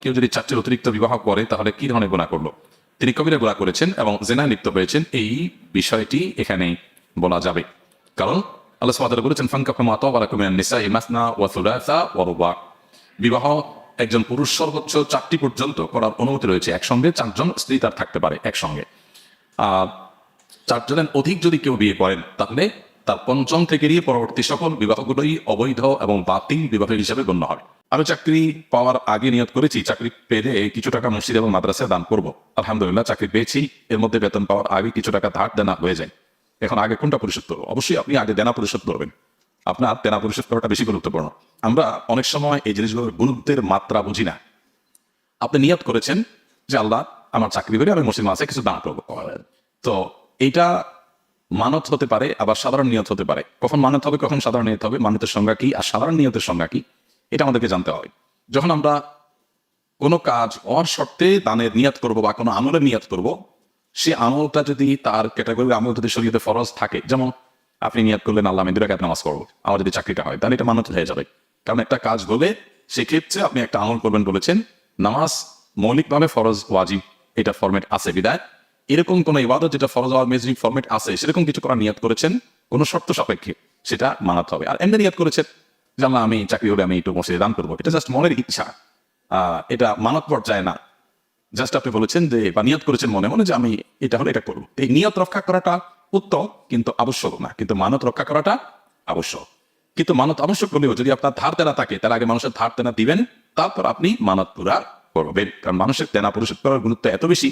কেউ যদি 4টি অতিরিক্ত বিবাহ করে তাহলে কি ধরনের গুনাহ করলো? তিনি কবিরা গুনাহ করেছেন এবং জিনায় লিপ্ত হয়েছেন, এই বিষয়টি এখানে বলা যাবে। কারণ আল্লাহ সুবহানাহু ওয়া তাআলা বলেছেন, ফানকিহু মা তাবা লাকুম মিনান নিসাই মাসনা ওয়া সুলাসা ওয়া রুবা। বিবাহ একজন পুরুষ সর্বোচ্চ 4টি পর্যন্ত করার অনুমতি রয়েছে, একসঙ্গে 4 জন স্ত্রী তার থাকতে পারে একসঙ্গে। আর 4 জনের অধিক যদি কেউ বিয়ে করেন তাহলে তার পঞ্চম থেকে নিয়ে পরবর্তী সকল বিবাহগুলোই অবৈধ এবং বাতিল বিবাহ হিসেবে গণ্য হবে। আমি চাকরি পাওয়ার আগে নিয়ত করেছি চাকরি পেলে কিছু টাকা মসজিদ এবং মাদ্রাসায় দান করব। আলহামদুলিল্লাহ চাকরি পেয়েছি, এর মধ্যে বেতন পাওয়ার আগে কিছু টাকা ধার দেনা হয়ে যায়। এখন আগে কোনটা পরিশোধ করবো? অবশ্যই আপনি আগে দেনা পরিশোধ করবেন, আপনার দেনা পরিশোধ করাটা বেশি গুরুত্বপূর্ণ। আমরা অনেক সময় এই জিনিসগুলোর গুরুত্বের মাত্রা বুঝি না। আপনি নিয়ত করেছেন যে আল্লাহ আমার চাকরি করে আমি মসজিদ মাসে কিছু দান করবো, তো এইটা মানত হতে পারে, আবার সাধারণ নিয়ত হতে পারে। কখন মানত হবে, কখন সাধারণ নিয়ত হবে, মানতের সংজ্ঞা কি আর সাধারণ নিয়তের সংজ্ঞা কি, এটা আমাদেরকে জানতে হবে। যখন আমরা কোনো কাজ হওয়ার শর্তে দানের নিয়ত করব বা কোনো আমলের নিয়ত করব, সে আমলটা যদি তার ক্যাটাগরির আমল যদি শরীয়তে ফরজ থাকে, যেমন আপনি নিয়ত করলেন আল্লাহ আমি 2 রাকাত নামাজ পড়বো, আমার যদি চাকরিটা হয় তাহলে এটা মানত হয়ে যাবে। কারণ একটা কাজ হলে সেক্ষেত্রে আপনি একটা আমল করবেন বলেছেন, নামাজ মৌলিকভাবে ফরজ ওয়াজিব এটা ফরম্যাট আছে বিদায় এরকম কোন ইবাদত যেটা ফরজ ওয়াজিব ফরম্যাট আছে সেরকম কিছু করার নিয়ত করেছেন কোন শর্ত সাপেক্ষে, সেটা মানাতে হবে। আর এমনি নিয়ত করেছেন যে আল্লাহ আমি চাকরি হলে আমি একটু মসজিদে দান করবো, এটা জাস্ট মনের ইচ্ছা, এটা মানত পর্যায়ে না। জাস্ট আপনি বলেছেন যে বা নিয়ত করেছেন মনে মনে যে আমি এটা হলে এটা করবো। এই নিয়ত রক্ষা করাটা উত্তম কিন্তু আবশ্যক না, কিন্তু মানত রক্ষা করাটা আবশ্যক। কিন্তু মানত আবশ্যক হলেও যদি আপনার ধার দেনা থাকে তার আগে মানুষের ধার দেনা দিবেন, তারপর আপনি মানত পুরা করবেন। কারণ মানুষের দেনা পরিশোধ করার গুরুত্ব এত বেশি